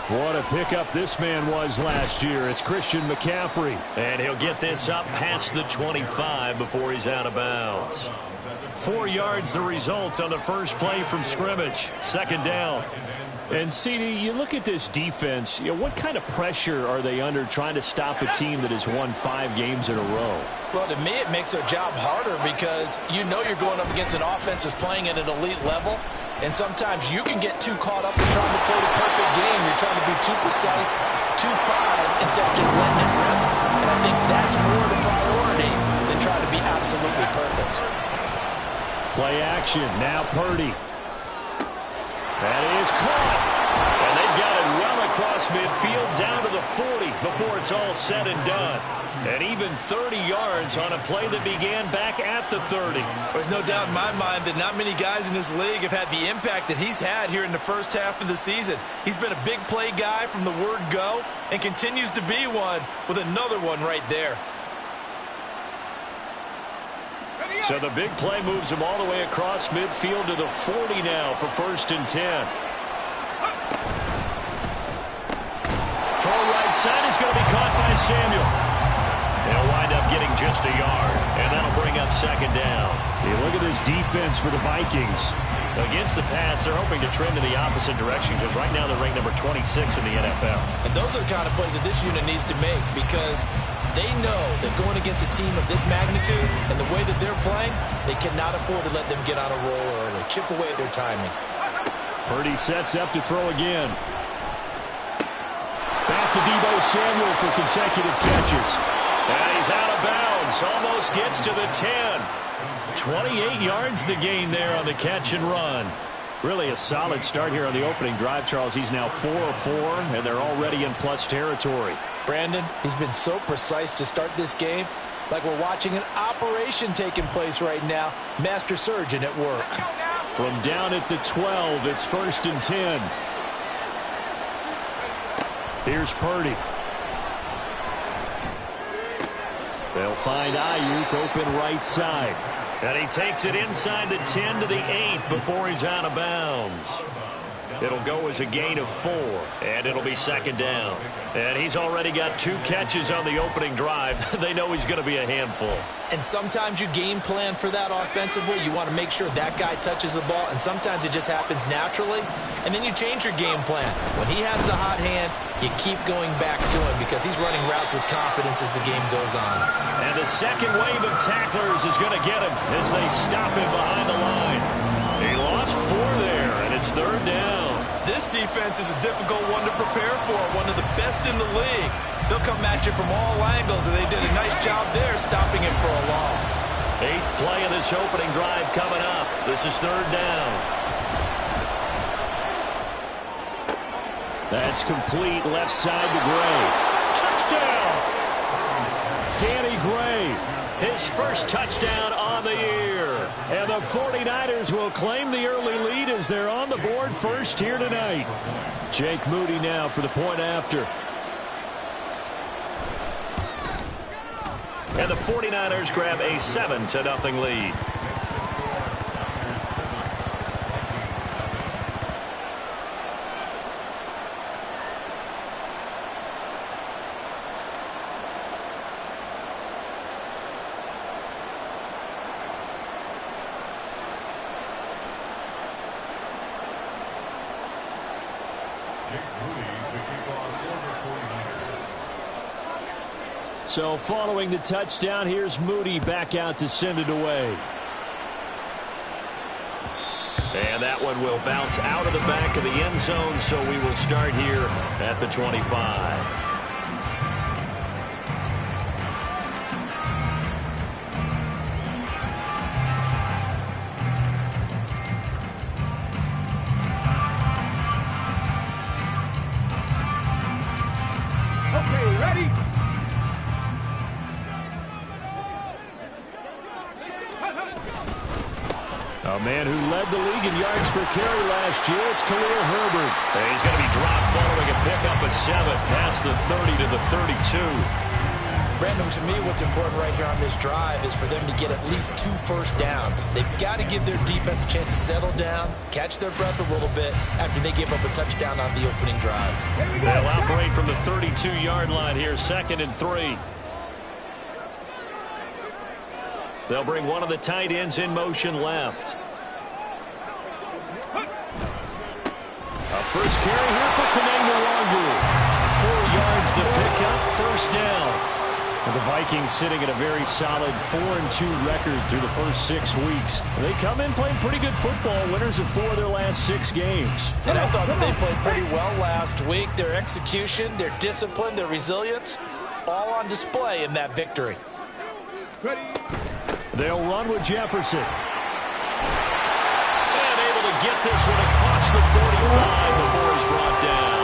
What a pickup this man was last year. It's Christian McCaffrey. And he'll get this up past the 25 before he's out of bounds. 4 yards the result on the first play from scrimmage. Second down. And, CD, you look at this defense, what kind of pressure are they under trying to stop a team that has won 5 games in a row? Well, to me, it makes their job harder because you know you're going up against an offense that's playing at an elite level, and sometimes you can get too caught up in trying to play the perfect game. You're trying to be too precise, too fine, instead of just letting it rip. And I think that's more the priority than trying to be absolutely perfect. Play action. Now Purdy. That is caught. And they've got it well across midfield down to the 40 before it's all said and done. And even 30 yards on a play that began back at the 30. There's no doubt in my mind that not many guys in this league have had the impact that he's had here in the first half of the season. He's been a big play guy from the word go and continues to be one with another one right there. So the big play moves him all the way across midfield to the 40 now for 1st and 10. Full right side is going to be caught by Samuel. They'll wind up getting just a yard, and that'll bring up 2nd down. Hey, look at this defense for the Vikings. Against the pass, they're hoping to trend in the opposite direction because right now they're ranked number 26 in the NFL. And those are the kind of plays that this unit needs to make because they know that going against a team of this magnitude and the way that they're playing, they cannot afford to let them get on a roll early. Chip away at their timing. Purdy sets up to throw again. Back to Deebo Samuel for consecutive catches. And he's out of bounds. Almost gets to the 10. 28 yards the gain there on the catch and run. Really a solid start here on the opening drive, Charles. He's now 4 of 4, and they're already in plus territory. Brandon, he's been so precise to start this game, like we're watching an operation taking place right now. Master surgeon at work. From down at the 12, it's 1st and 10. Here's Purdy. They'll find Ayuk open right side. And he takes it inside the 10 to the 8 before he's out of bounds. It'll go as a gain of 4, and it'll be 2nd down. And he's already got 2 catches on the opening drive. They know he's going to be a handful. And sometimes you game plan for that offensively. You want to make sure that guy touches the ball, and sometimes it just happens naturally. And then you change your game plan. When he has the hot hand, you keep going back to him because he's running routes with confidence as the game goes on. And the second wave of tacklers is going to get him as they stop him behind the line. He lost 4 there, and it's 3rd down. This defense is a difficult one to prepare for, one of the best in the league. They'll come at you from all angles, and they did a nice job there stopping him for a loss. 8th play of this opening drive coming up. This is 3rd down. That's complete left side to Gray. Touchdown! Danny Gray. His first touchdown on the year. And the 49ers will claim the early lead as they're on the board first here tonight. Jake Moody now for the point after. And the 49ers grab a 7-0 lead. So following the touchdown, here's Moody back out to send it away. And that one will bounce out of the back of the end zone, so we will start here at the 25. A man who led the league in yards per carry last year, it's Khalil Herbert. And he's going to be dropped following a pickup of 7 past the 30 to the 32. Brandon, to me, what's important right here on this drive is for them to get at least 2 first downs. They've got to give their defense a chance to settle down, catch their breath a little bit after they give up a touchdown on the opening drive. They'll operate from the 32-yard line here, 2nd and 3. They'll bring one of the tight ends in motion left. A first carry here for Kanemawangu. 4 yards the pickup, first down. The Vikings sitting at a very solid 4-2 record through the first 6 weeks. They come in playing pretty good football, winners of 4 of their last 6 games. And I thought that they played pretty well last week. Their execution, their discipline, their resilience, all on display in that victory. They'll run with Jefferson. And able to get this one across the 45 before he's brought down.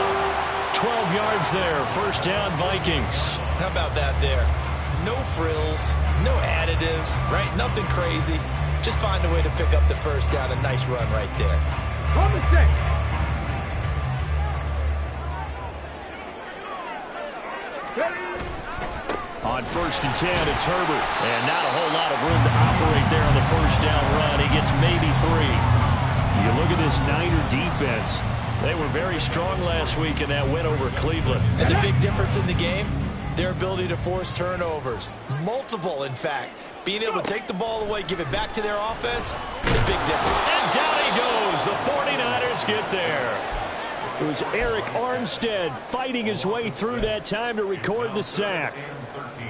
12 yards there, first down Vikings. How about that there? No frills, no additives, right? Nothing crazy. Just find a way to pick up the first down. A nice run right there. On 1st and 10, it's Herbert. And not a whole lot of room to operate there on the first down run. He gets maybe 3. You look at this Niner defense. They were very strong last week in that win over Cleveland. And the big difference in the game, their ability to force turnovers. Multiple, in fact. Being able to take the ball away, give it back to their offense, the big difference. And down he goes. The 49ers get there. It was Eric Armstead fighting his way through that time to record the sack.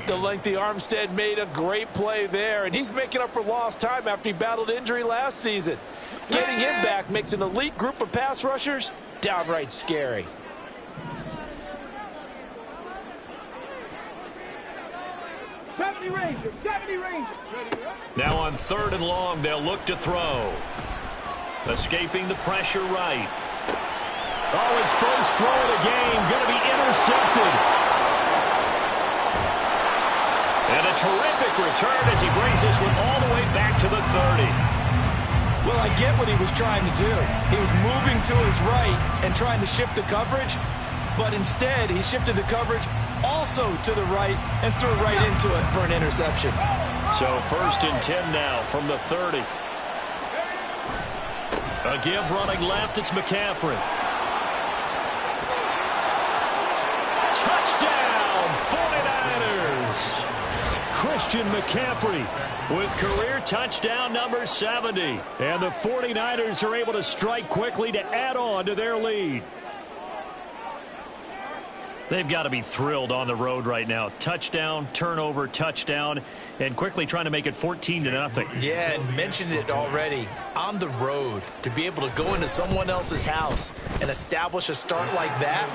The lengthy Armstead made a great play there, and he's making up for lost time after he battled injury last season. Getting him back makes an elite group of pass rushers downright scary. Now on 3rd and long, they'll look to throw. Escaping the pressure right. Oh, his first throw of the game going to be intercepted. And a terrific return as he brings this one all the way back to the 30. Well, I get what he was trying to do. He was moving to his right and trying to shift the coverage, but instead he shifted the coverage also to the right and threw right into it for an interception. So 1st and 10 now from the 30. A give running left, it's McCaffrey. Touchdown, 49ers! Christian McCaffrey With career touchdown number 70. And the 49ers are able to strike quickly to add on to their lead. They've got to be thrilled on the road right now. Touchdown, turnover, touchdown, and quickly trying to make it 14-0. Yeah, and mentioned it already. On the road, to be able to go into someone else's house and establish a start like that,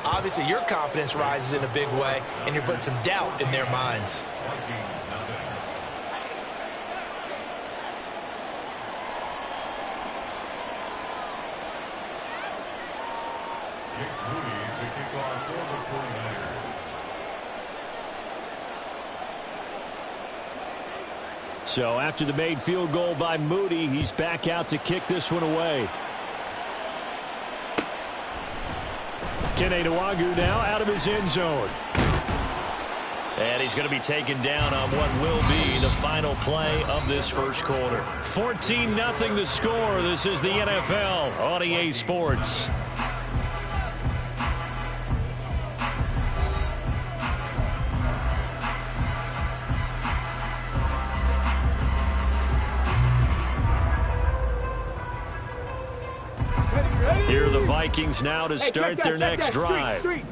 obviously your confidence rises in a big way, and you're putting some doubt in their minds. So after the made field goal by Moody, he's back out to kick this one away. Kanemawangu now out of his end zone. And he's going to be taken down on what will be the final play of this first quarter. 14-0 the score. This is the NFL on EA Sports. Here are the Vikings now to start their next drive.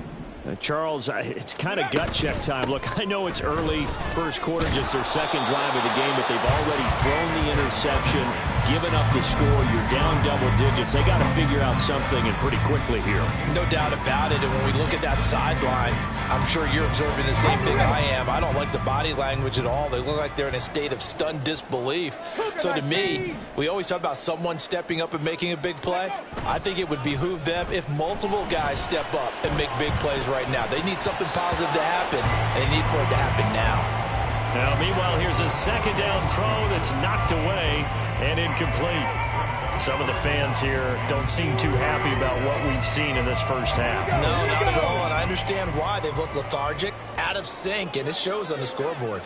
Charles, it's kind of gut check time. Look, I know it's early, first quarter, just their second drive of the game, but they've already thrown the interception, given up the score. You're down double digits. They got to figure out something, and pretty quickly here. No doubt about it. And when we look at that sideline, I'm sure you're observing the same thing I am. I don't like the body language at all. They look like they're in a state of stunned disbelief. So to me, we always talk about someone stepping up and making a big play. I think it would behoove them if multiple guys step up and make big plays right now. They need something positive to happen, and they need for it to happen now. Now, meanwhile, here's a second down throw that's knocked away. and incomplete. Some of the fans here don't seem too happy about what we've seen in this first half. No, not at all, and I understand why. They've looked lethargic, out of sync, and it shows on the scoreboard.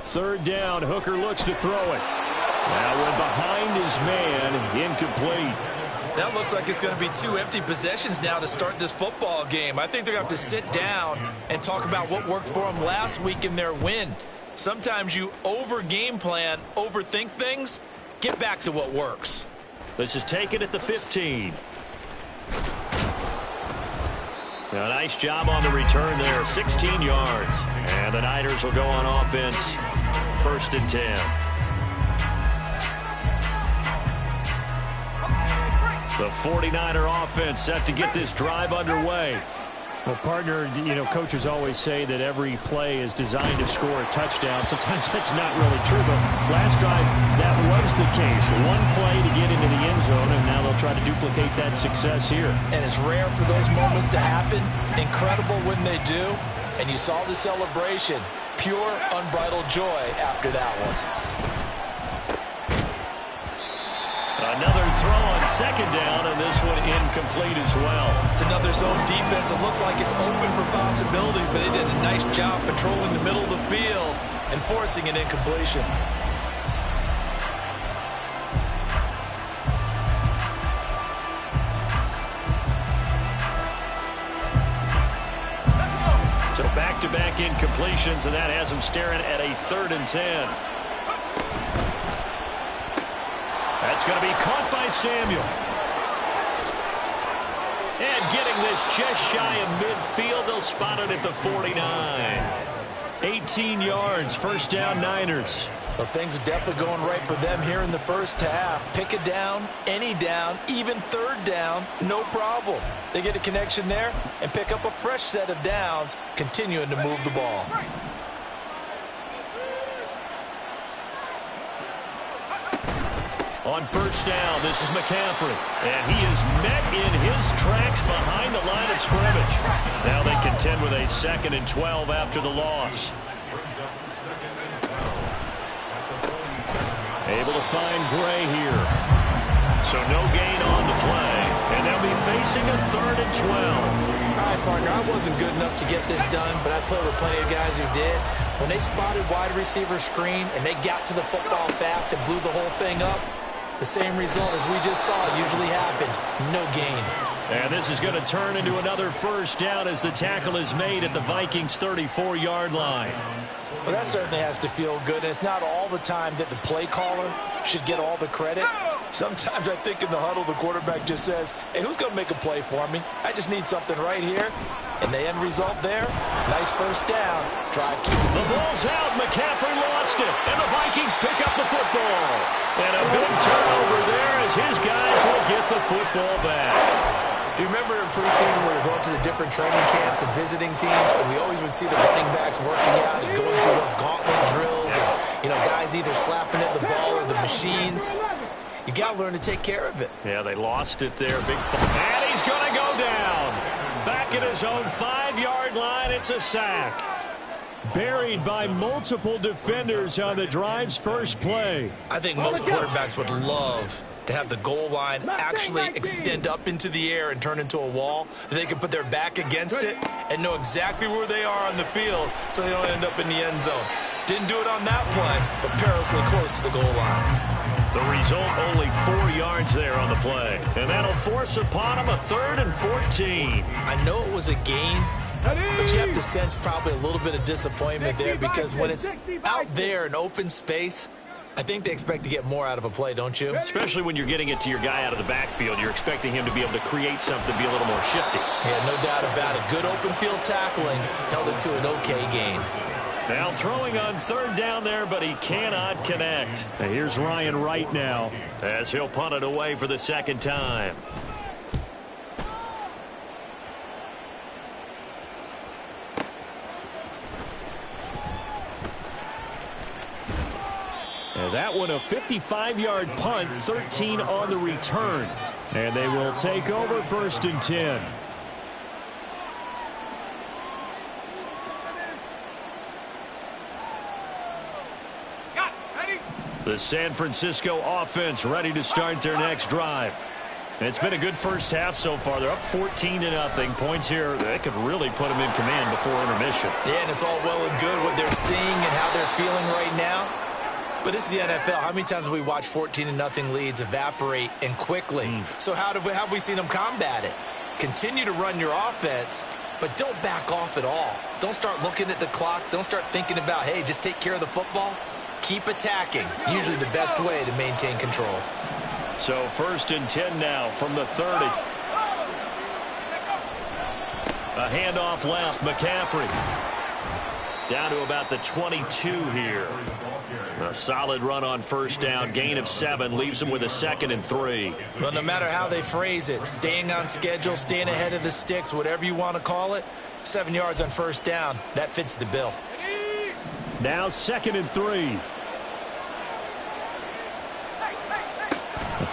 Third down, Hooker looks to throw it. That one behind his man, incomplete. That looks like it's going to be 2 empty possessions now to start this football game. I think they're going to have to sit down and talk about what worked for them last week in their win. Sometimes you over-game plan, overthink things. Get back to what works. This is taken at the 15. A nice job on the return there, 16 yards. And the Niners will go on offense, 1st and 10. The 49er offense set to get this drive underway. Well, partner, coaches always say that every play is designed to score a touchdown. Sometimes that's not really true, but last drive, that was the case. One play to get into the end zone, and now they'll try to duplicate that success here. And it's rare for those moments to happen. Incredible when they do. And you saw the celebration. Pure, unbridled joy after that one. Another throw on 2nd down, and this one incomplete as well. It's another zone defense. It looks like it's open for possibilities, but they did a nice job patrolling the middle of the field and forcing an incompletion. So back-to-back incompletions, and that has them staring at a 3rd and 10. That's going to be caught by Samuel. And getting this just shy of midfield, they'll spot it at the 49. 18 yards, 1st down Niners. Well, things are definitely going right for them here in the first half. Pick a down, any down, even 3rd down, no problem. They get a connection there and pick up a fresh set of downs, continuing to move the ball. On 1st down, this is McCaffrey. And he is met in his tracks behind the line of scrimmage. Now they contend with a 2nd and 12 after the loss. Able to find Gray here. So no gain on the play. And they'll be facing a 3rd and 12. All right, partner, I wasn't good enough to get this done, but I played with plenty of guys who did. When they spotted wide receiver screen and they got to the football fast and blew the whole thing up, the same result as we just saw usually happened. No gain. And this is going to turn into another 1st down as the tackle is made at the Vikings' 34-yard line. Well, that certainly has to feel good. And it's not all the time that the play caller should get all the credit. Sometimes I think in the huddle, the quarterback just says, hey, who's going to make a play for me? I just need something right here. And the end result there, nice 1st down. Drive keep. The ball's out. McCaffrey lost it. And the Vikings pick up the football. And a big turnover there as his guys will get the football back. Do you remember in preseason where you're going to the different training camps and visiting teams, and we always would see the running backs working out and going through those gauntlet drills and, guys either slapping at the ball or the machines? You got to learn to take care of it. Yeah, they lost it there. Big fall. And he's going to go down. Back at his own 5-yard line, it's a sack. Buried by multiple defenders on the drive's first play. I think most quarterbacks would love to have the goal line actually extend up into the air and turn into a wall. They can put their back against it and know exactly where they are on the field so they don't end up in the end zone. Didn't do it on that play, but perilously close to the goal line. The result, only 4 yards there on the play. And that'll force upon him a 3rd and 14. I know it was a gain, but you have to sense probably a little bit of disappointment there because when it's out there in open space, I think they expect to get more out of a play, don't you? Especially when you're getting it to your guy out of the backfield. You're expecting him to be able to create something, be a little more shifty. Yeah, no doubt about it. Good open field tackling held it to an okay gain. Now throwing on 3rd down there, but he cannot connect. And here's Ryan Wright now, as he'll punt it away for the 2nd time. And that one a 55-yard punt, 13 on the return. And they will take over 1st and 10. The San Francisco offense ready to start their next drive. It's been a good first half so far. They're up 14-0. Points here, they could really put them in command before intermission. Yeah, and it's all well and good what they're seeing and how they're feeling right now. But this is the NFL. How many times have we watched 14-0 leads evaporate and quickly? So how have we seen them combat it? Continue to run your offense, but don't back off at all. Don't start looking at the clock. Don't start thinking about, hey, just take care of the football. Keep attacking. Usually the best way to maintain control. So 1st and 10 now from the 30. A handoff left. McCaffrey down to about the 22 here. A solid run on 1st down. Gain of 7 leaves them with a 2nd and 3. Well, no matter how they phrase it, staying on schedule, staying ahead of the sticks, whatever you want to call it, 7 yards on 1st down, that fits the bill. Now 2nd and 3.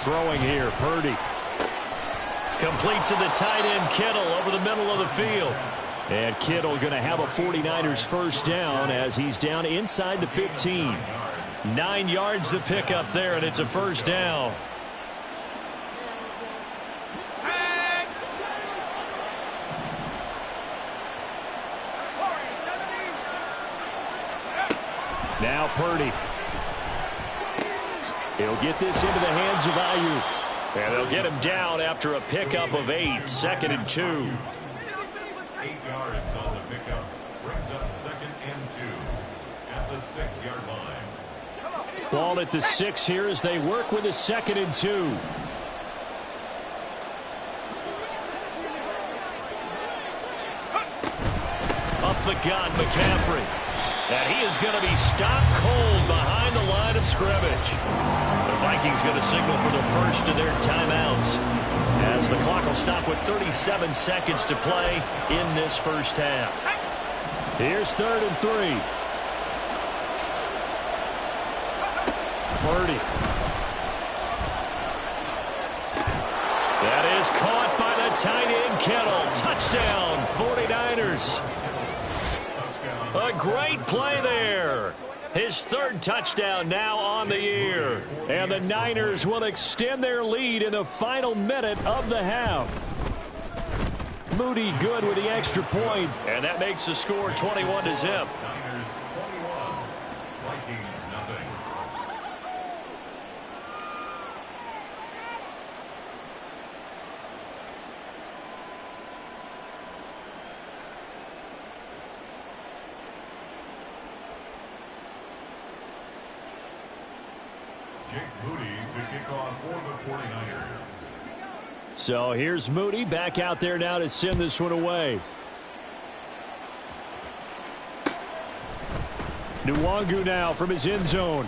Throwing here, Purdy. Complete to the tight end, Kittle, over the middle of the field. And Kittle going to have a 49ers 1st down as he's down inside the 15. 9 yards to pick up there, and it's a 1st down. Now Purdy. He'll get this into the hands of Ayuk. And they'll get him down after a pickup of 8. 2nd and 2. 8 yards on the pickup. Brings up 2nd and 2 at the 6-yard line. Ball at the 6 here as they work with a 2nd and 2. Up the gun, McCaffrey. And he is going to be stopped cold behind the line of scrimmage. The Vikings going to signal for the first of their timeouts, as the clock will stop with 37 seconds to play in this first half. Here's 3rd and 3. Purdy. That is caught by the tight end, Kittle. Touchdown, 49ers. A great play there. His 3rd touchdown now on the year. And the Niners will extend their lead in the final minute of the half. Moody good with the extra point. And that makes the score 21-0. Niners 21. Vikings nothing. Jake Moody to kick off for the 49ers. So here's Moody back out there now to send this one away. Nwangu now from his end zone.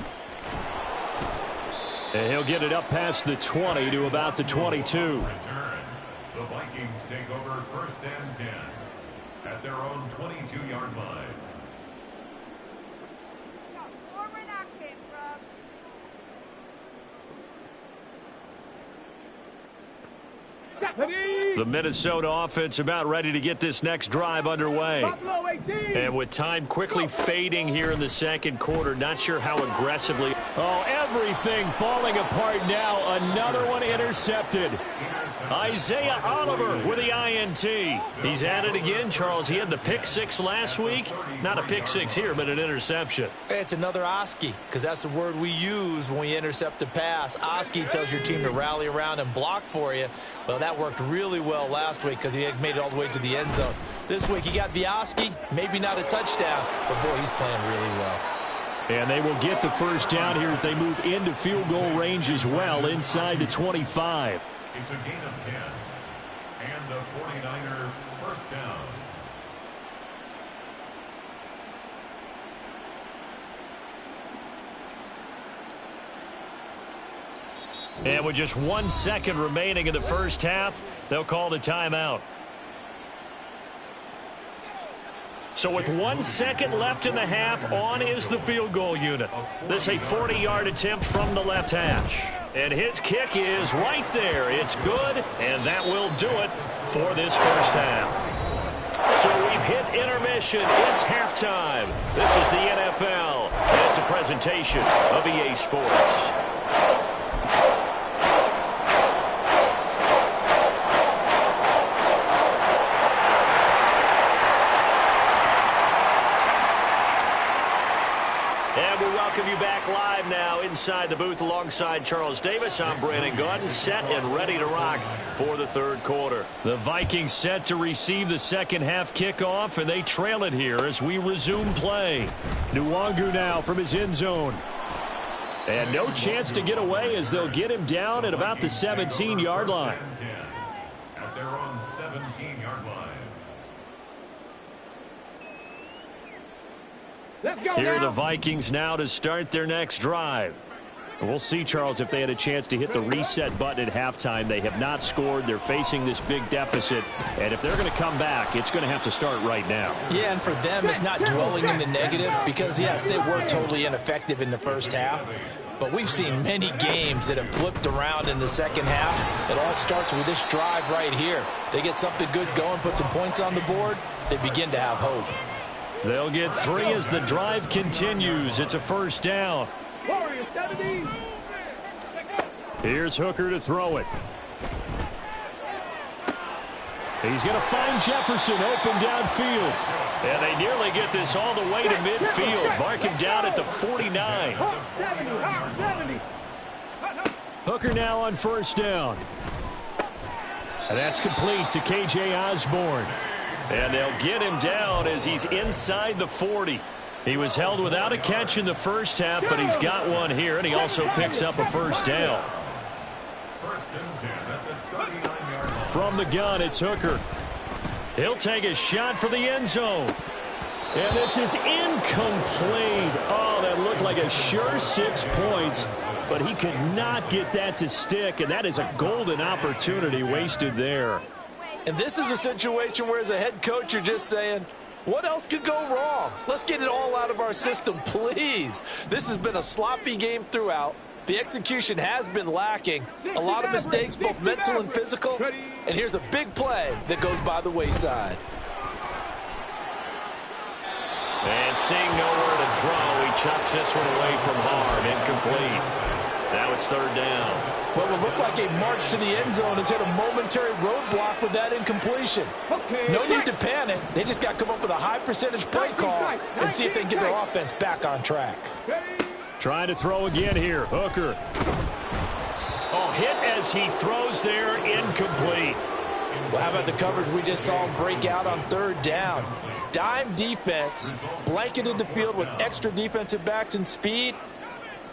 And he'll get it up past the 20 to about the 22. Return. The Vikings take over 1st and 10 at their own 22-yard line. The Minnesota offense about ready to get this next drive underway. And with time quickly fading here in the 2nd quarter, not sure how aggressively. Oh, everything falling apart now. Another one intercepted. Isaiah Oliver with the INT. He's at it again, Charles. He had the pick 6 last week. Not a pick 6 here, but an interception. It's another Oski, because that's the word we use when we intercept a pass. Oski tells your team to rally around and block for you. Well, that worked really well last week because he had made it all the way to the end zone. This week he got the Oski, maybe not a touchdown, but boy, he's playing really well. And they will get the 1st down here as they move into field goal range as well inside the 25. It's a gain of 10. And the 49er 1st down. And with just 1 second remaining in the first half, they'll call the timeout. So with 1 second left in the half, on is the field goal unit. This is a 40-yard attempt from the left hash. And his kick is right there. It's good, and that will do it for this first half. So we've We've hit intermission. It's halftime. This is the NFL, and it's a presentation of EA Sports. And we welcome you back live now inside the booth alongside Charles Davis. I'm Brandon Gaudin, set and ready to rock for the third quarter. The Vikings set to receive the second half kickoff, and they trail it here as we resume play. Nwangu now from his end zone. And no chance to get away as they'll get him down at about the 17-yard line. At their own 17-yard line. Here are the Vikings now to start their next drive. And we'll see, Charles, if they had a chance to hit the reset button at halftime. They have not scored. They're facing this big deficit. And if they're going to come back, it's going to have to start right now. Yeah, and for them, it's not dwelling in the negative because, yes, they were totally ineffective in the first half. But we've seen many games that have flipped around in the second half. It all starts with this drive right here. They get something good going, put some points on the board, they begin to have hope. They'll get 3 as the drive continues. It's a first down. Here's Hooker to throw it. He's going to find Jefferson open downfield. And they nearly get this all the way to midfield. Mark him down at the 49. Hooker now on first down. And that's complete to K.J. Osborne. And they'll get him down as he's inside the 40. He was held without a catch in the first half, but he's got one here, and he also picks up a first down. First and 10 at the 39-yard line. From the gun, it's Hooker. He'll take a shot for the end zone. And this is incomplete. Oh, that looked like a sure 6 points, but he could not get that to stick, and that is a golden opportunity wasted there. And this is a situation where, as a head coach, you're just saying, what else could go wrong? Let's get it all out of our system, please. This has been a sloppy game throughout. The execution has been lacking. A lot of mistakes, both mental and physical. And here's a big play that goes by the wayside. And seeing nowhere to throw, he chucks this one away from harm. Incomplete. Now it's third down. What will look like a march to the end zone has hit a momentary roadblock with that incompletion. No need to panic. They just got to come up with a high percentage play call and see if they can get their offense back on track. Trying to throw again here. Hooker. Oh, hit as he throws there. Incomplete. Well, how about the coverage we just saw him break out on third down? Dime defense, blanketed the field with extra defensive backs and speed.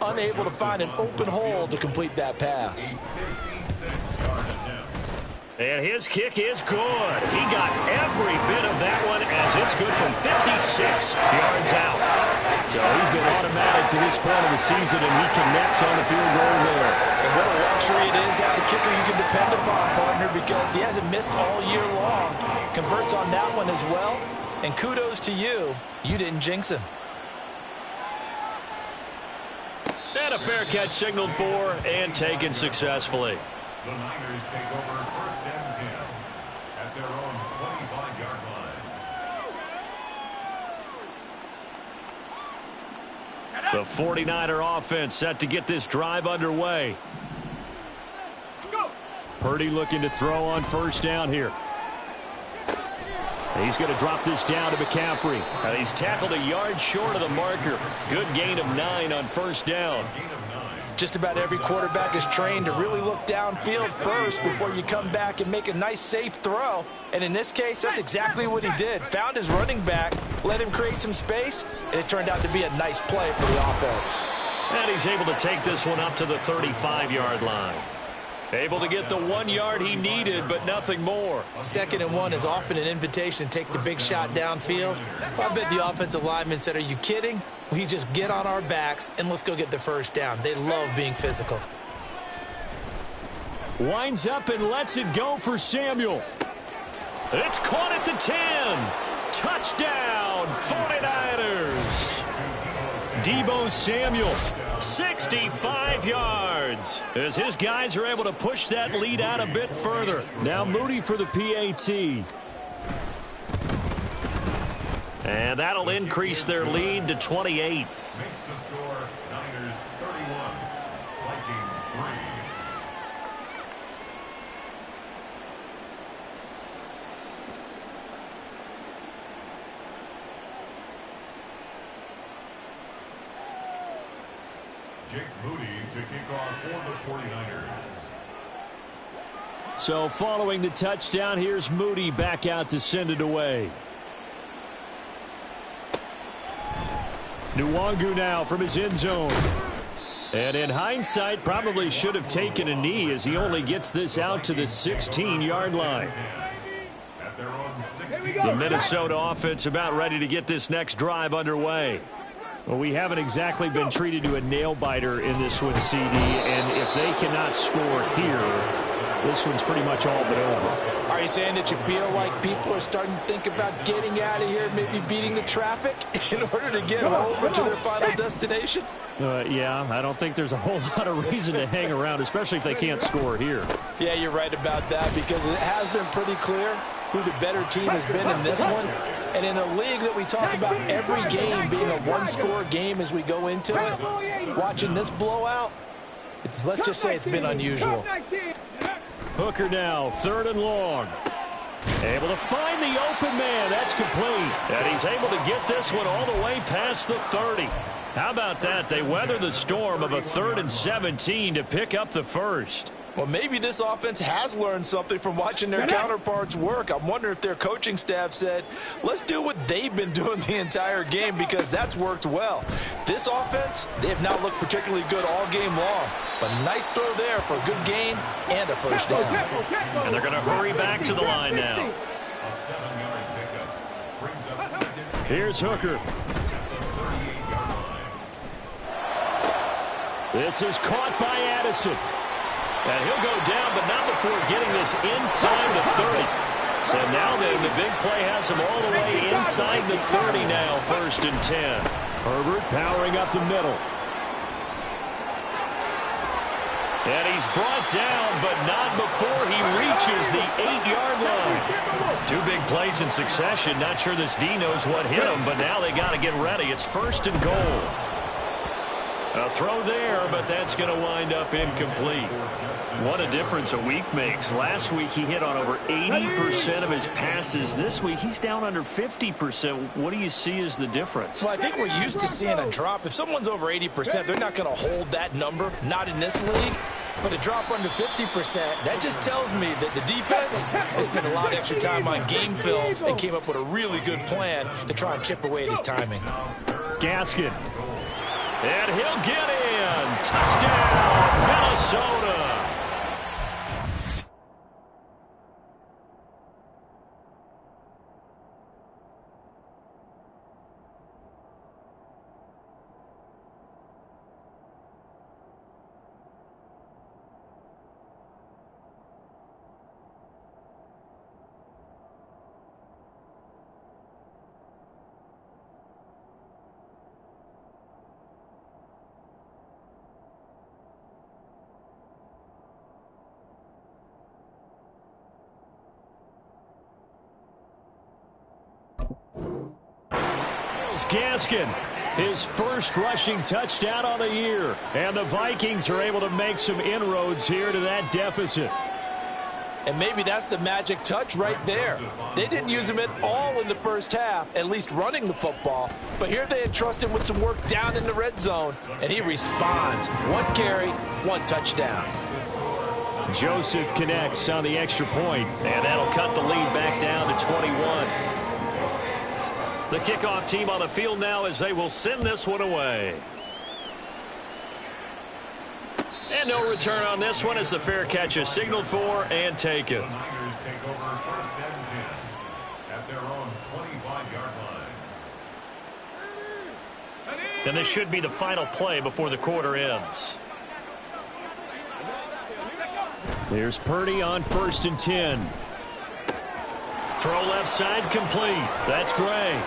Unable to find an open hole to complete that pass. And his kick is good. He got every bit of that one as it's good from 56 yards out. So he's been automatic to this point of the season, and he connects on the field goal there. And what a luxury it is to have a kicker you can depend upon, partner, because he hasn't missed all year long. Converts on that one as well. And kudos to you. You didn't jinx him. And a fair catch signaled for and taken successfully. The Niners take over first and 10 at their own 25-yard line. The 49er offense set to get this drive underway. Purdy looking to throw on first down here. He's going to drop this down to McCaffrey. And he's tackled a yard short of the marker. Good gain of 9 on first down. Just about every quarterback is trained to really look downfield first before you come back and make a nice, safe throw. And in this case, that's exactly what he did. Found his running back, let him create some space, and it turned out to be a nice play for the offense. And he's able to take this one up to the 35-yard line. Able to get the 1 yard he needed, but nothing more. 2nd and 1 is often an invitation to take the big shot downfield. I bet the offensive lineman said, are you kidding? We just get on our backs and let's go get the first down. They love being physical. Winds up and lets it go for Samuel. It's caught at the 10. Touchdown, 49ers. Deebo Samuel. 65 yards as his guys are able to push that lead out a bit further. Now Moody for the PAT. And that'll increase their lead to 28. Makes the score Niners 31, Vikings 3. Jake Moody to kick off for the 49ers. So following the touchdown, here's Moody back out to send it away. Nwangu now from his end zone. And in hindsight, probably should have taken a knee as he only gets this out to the 16-yard line. The Minnesota offense about ready to get this next drive underway. Well, we haven't exactly been treated to a nail-biter in this one, CD, and if they cannot score here, this one's pretty much all but over. Are you saying that you feel like people are starting to think about getting out of here, maybe beating the traffic in order to get home or to their final destination? Yeah, I don't think there's a whole lot of reason to hang around, especially if they can't score here. Yeah, you're right about that because it has been pretty clear who the better team has been in this one. And in a league that we talk about every game being a one-score game as we go into it, watching this blowout, let's just say it's been unusual. Hooker now, 3rd and long. Able to find the open man. That's complete. And he's able to get this one all the way past the 30. How about that? They weather the storm of a 3rd and 17 to pick up the first. Well, maybe this offense has learned something from watching their counterparts work. I'm wondering if their coaching staff said, let's do what they've been doing the entire game because that's worked well. This offense, they have not looked particularly good all game long. But nice throw there for a good gain and a first down. And they're going to hurry back to the line now. A 7-yard pickup brings up second. Here's Hooker. This is caught by Addison. And he'll go down, but not before getting this inside the 30. So now then, the big play has him all the way inside the 30 now, 1st and 10. Herbert powering up the middle. And he's brought down, but not before he reaches the 8-yard line. 2 big plays in succession. Not sure this D knows what hit him, but now they got to get ready. It's 1st and goal. A throw there, but that's going to wind up incomplete. What a difference a week makes. Last week he hit on over 80% of his passes. This week he's down under 50%. What do you see as the difference? Well, I think we're used to seeing a drop. If someone's over 80%, they're not going to hold that number, not in this league. But a drop under 50%, that just tells me that the defense has spent a lot of extra time on game films and came up with a really good plan to try and chip away at his timing. Gaskin. And he'll get in. Touchdown, Minnesota. Gaskin, his first rushing touchdown on the year. And the Vikings are able to make some inroads here to that deficit. And maybe that's the magic touch right there. They didn't use him at all in the first half, at least running the football. But here they entrust him with some work down in the red zone, and he responds. 1 carry, 1 touchdown. Joseph connects on the extra point. And that'll cut the lead back down to 21. The kickoff team on the field now as they will send this one away. And no return on this one as the fair catch is signaled for and taken. The Niners take over 1st and 10 at their own 25-yard line. And this should be the final play before the quarter ends. There's Purdy on 1st and 10. Throw left side complete. That's Gray.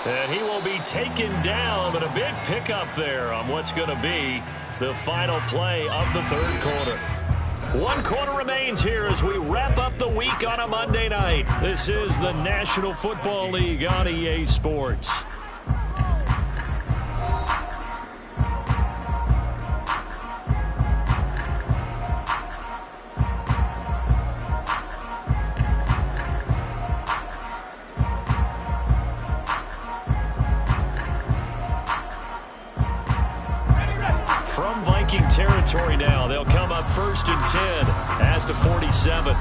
And he will be taken down, but a big pickup there on what's going to be the final play of the 3rd quarter. 1 quarter remains here as we wrap up the week on a Monday night. This is the National Football League on EA Sports. From Viking territory now, they'll come up 1st and 10 at the 47.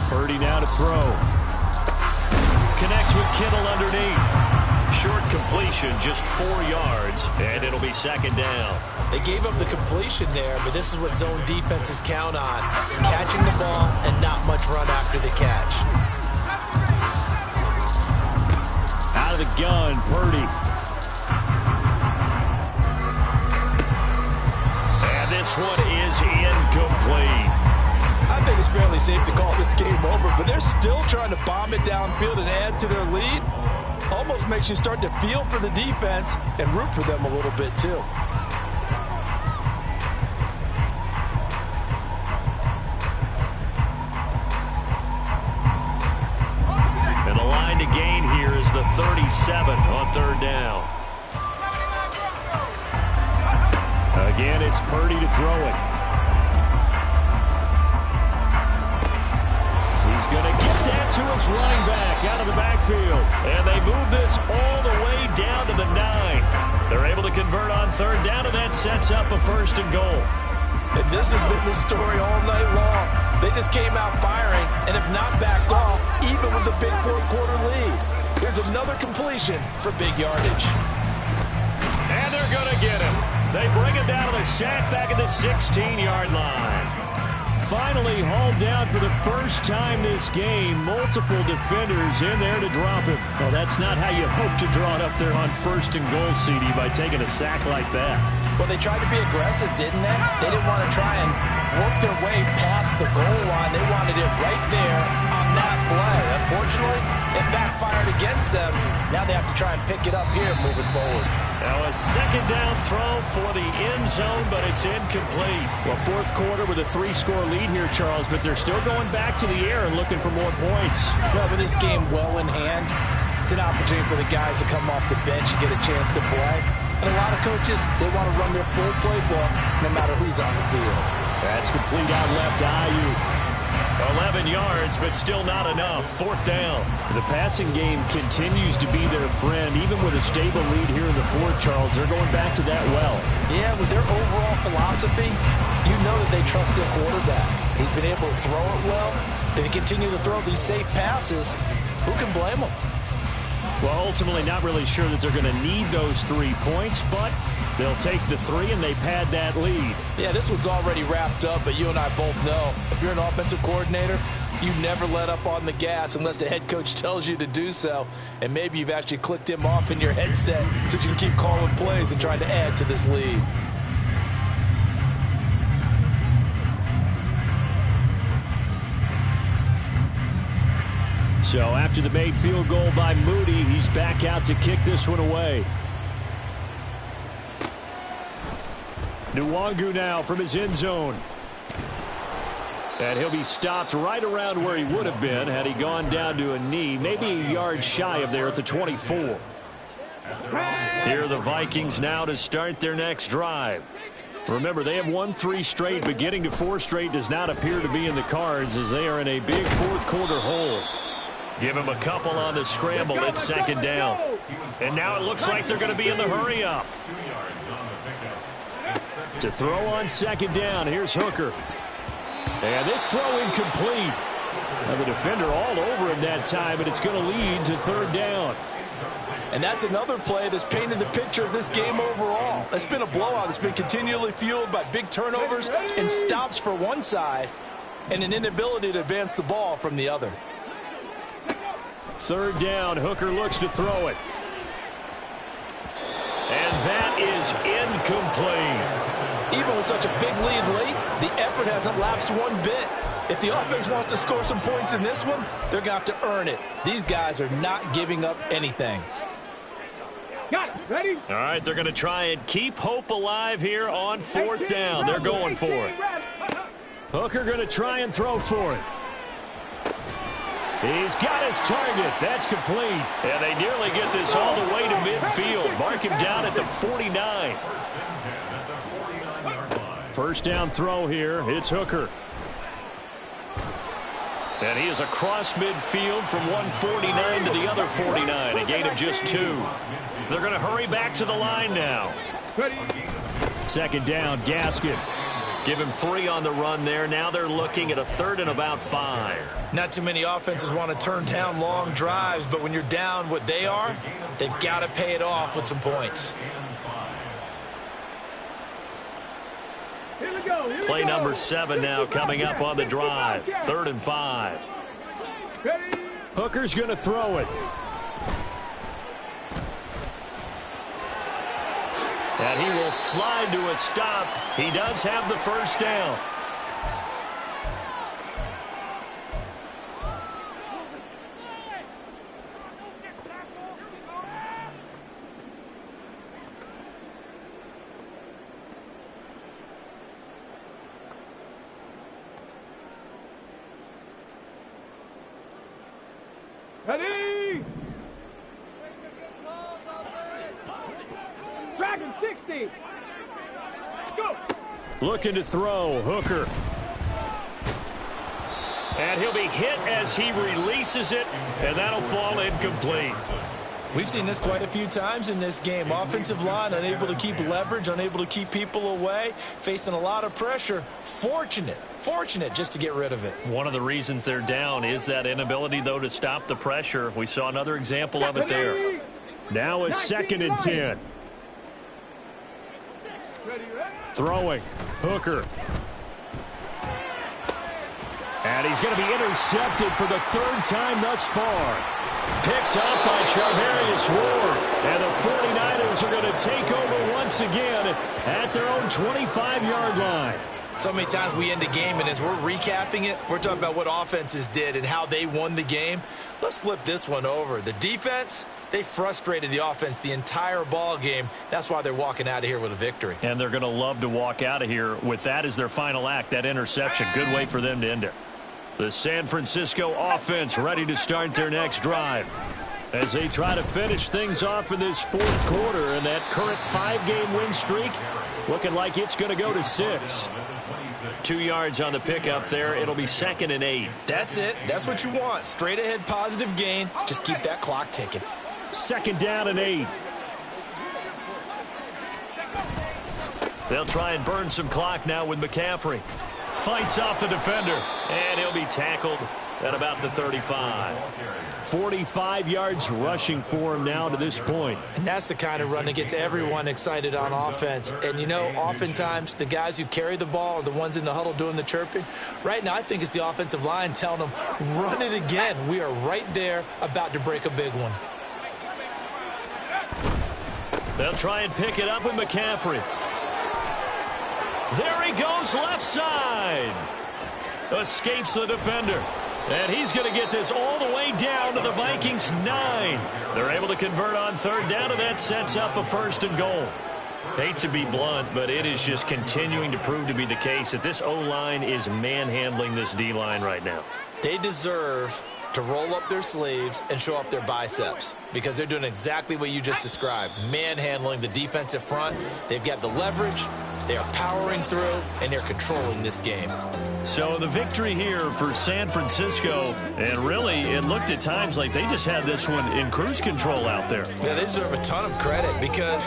Purdy now to throw. Connects with Kittle underneath. Short completion, just 4 yards, and it'll be 2nd down. They gave up the completion there, but this is what zone defenses count on. Catching the ball and not much run after the catch. Out of the gun, Purdy. This one is incomplete. I think it's fairly safe to call this game over, but they're still trying to bomb it downfield and add to their lead. Almost makes you start to feel for the defense and root for them a little bit too. And the line to gain here is the 37 on 3rd down. Again, it's Purdy to throw it. He's going to get that to his running back out of the backfield. And they move this all the way down to the 9. They're able to convert on 3rd down, and that sets up a 1st and goal. And this has been the story all night long. They just came out firing and have not backed off, even with the big 4th quarter lead. Here's another completion for big yardage. And they're going to get him. They bring him down to the sack back at the 16-yard line. Finally hauled down for the first time this game. Multiple defenders in there to drop him. Well, that's not how you hope to draw it up there on 1st and goal, CD, by taking a sack like that. Well, they tried to be aggressive, didn't they? They didn't want to try and work their way past the goal line. They wanted it right there on that play. Unfortunately, it backfired against them. Now they have to try and pick it up here moving forward. Now a 2nd down throw for the end zone, but it's incomplete. Well, 4th quarter with a 3-score lead here, Charles, but they're still going back to the air and looking for more points. Well, with this game well in hand, it's an opportunity for the guys to come off the bench and get a chance to play. And a lot of coaches, they want to run their full playbook no matter who's on the field. That's complete out left to Ayuk. 11 yards, but still not enough. 4th down. The passing game continues to be their friend. Even with a stable lead here in the 4th, Charles, they're going back to that well. Yeah, with their overall philosophy, you know that they trust their quarterback. He's been able to throw it well. If they continue to throw these safe passes, who can blame them? Well, ultimately not really sure that they're going to need those 3 points, but they'll take the 3 and they pad that lead. Yeah, this one's already wrapped up, but you and I both know if you're an offensive coordinator, you never let up on the gas unless the head coach tells you to do so. And maybe you've actually clicked him off in your headset so you can keep calling plays and trying to add to this lead. So after the made field goal by Moody, he's back out to kick this one away. Nwangu now from his end zone. And he'll be stopped right around where he would have been had he gone down to a knee, maybe a yard shy of there at the 24. Here are the Vikings now to start their next drive. Remember, they have won 3 straight, but getting to 4 straight does not appear to be in the cards as they are in a big 4th quarter hole. Give him a couple on the scramble. It's 2nd down. And now it looks like they're going to be in the hurry up. To throw on 2nd down, here's Hooker. And this throw incomplete. Now the defender all over him that time, but it's going to lead to 3rd down. And that's another play that's painted the picture of this game overall. It's been a blowout. It's been continually fueled by big turnovers and stops for one side and an inability to advance the ball from the other. 3rd down, Hooker looks to throw it. And that is incomplete. Even with such a big lead late, the effort hasn't lapsed one bit. If the offense wants to score some points in this one, they're going to have to earn it. These guys are not giving up anything. Got it. Ready? All right, they're going to try and keep hope alive here on fourth down. They're going for it. Hooker going to try and throw for it. He's got his target. That's complete. And they nearly get this all the way to midfield. Mark him down at the 49. First down throw here. It's Hooker. And he is across midfield from 149 to the other 49. A gain of just 2. They're going to hurry back to the line now. Second down, Gaskin. Give him 3 on the run there. Now they're looking at a 3rd and about 5. Not too many offenses want to turn down long drives, but when you're down what they are, they've got to pay it off with some points. Play number 7 now coming up on the drive. 3rd and 5. Hooker's going to throw it. And he will slide to a stop. He does have the first down. Ready? Dragon 60. Go. Looking to throw. Hooker. And he'll be hit as he releases it, and that'll fall incomplete. We've seen this quite a few times in this game. Offensive line unable to keep leverage, unable to keep people away, facing a lot of pressure. Fortunate just to get rid of it. One of the reasons they're down is that inability, though, to stop the pressure. We saw another example of it there. Now it's 2nd and 10. Throwing. Hooker. And he's going to be intercepted for the 3rd time thus far. Picked up by Charvarius Ward. And the 49ers are going to take over once again at their own 25-yard line. So many times we end a game, and as we're recapping it, we're talking about what offenses did and how they won the game. Let's flip this one over. The defense, they frustrated the offense the entire ball game. That's why they're walking out of here with a victory. And they're going to love to walk out of here with that as their final act, that interception. Good way for them to end it. The San Francisco offense ready to start their next drive as they try to finish things off in this 4th quarter, and that current 5-game win streak looking like it's going to go to 6. 2 yards on the pickup there. It'll be 2nd and 8. That's it. That's what you want. Straight ahead positive gain. Just keep that clock ticking. 2nd down and 8. They'll try and burn some clock now with McCaffrey. Fights off the defender, and he'll be tackled at about the 35. 45 yards rushing for him now to this point. And that's the kind of run that gets everyone excited on offense. And, you know, oftentimes the guys who carry the ball are the ones in the huddle doing the chirping. Right now, I think it's the offensive line telling them, run it again. We are right there about to break a big one. They'll try and pick it up with McCaffrey. There he goes, left side. Escapes the defender. And he's going to get this all the way down to the Vikings' 9. They're able to convert on 3rd down, and that sets up a 1st and goal. Hate to be blunt, but it is just continuing to prove to be the case that this O-line is manhandling this D-line right now. They deserve to roll up their sleeves and show up their biceps because they're doing exactly what you just described, manhandling the defensive front. They've got the leverage. They are powering through, and they're controlling this game. So the victory here for San Francisco, and really it looked at times like they just had this one in cruise control out there. Yeah, they deserve a ton of credit because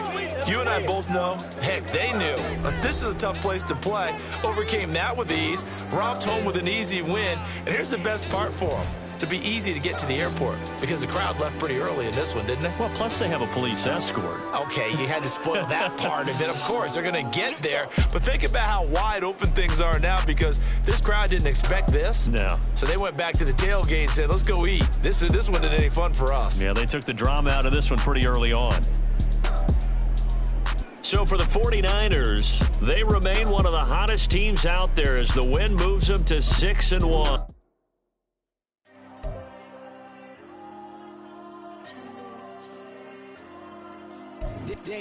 you and I both know, heck, they knew. This is a tough place to play. Overcame that with ease, romped home with an easy win, and here's the best part for them. It'd be easy to get to the airport because the crowd left pretty early in this one, didn't it? Well, plus they have a police escort. Okay, you had to spoil that part of it. Of course, they're going to get there. But think about how wide open things are now because this crowd didn't expect this. No. So they went back to the tailgate and said, let's go eat. This one isn't any fun for us. Yeah, they took the drama out of this one pretty early on. So for the 49ers, they remain one of the hottest teams out there as the win moves them to 6-1. There you go.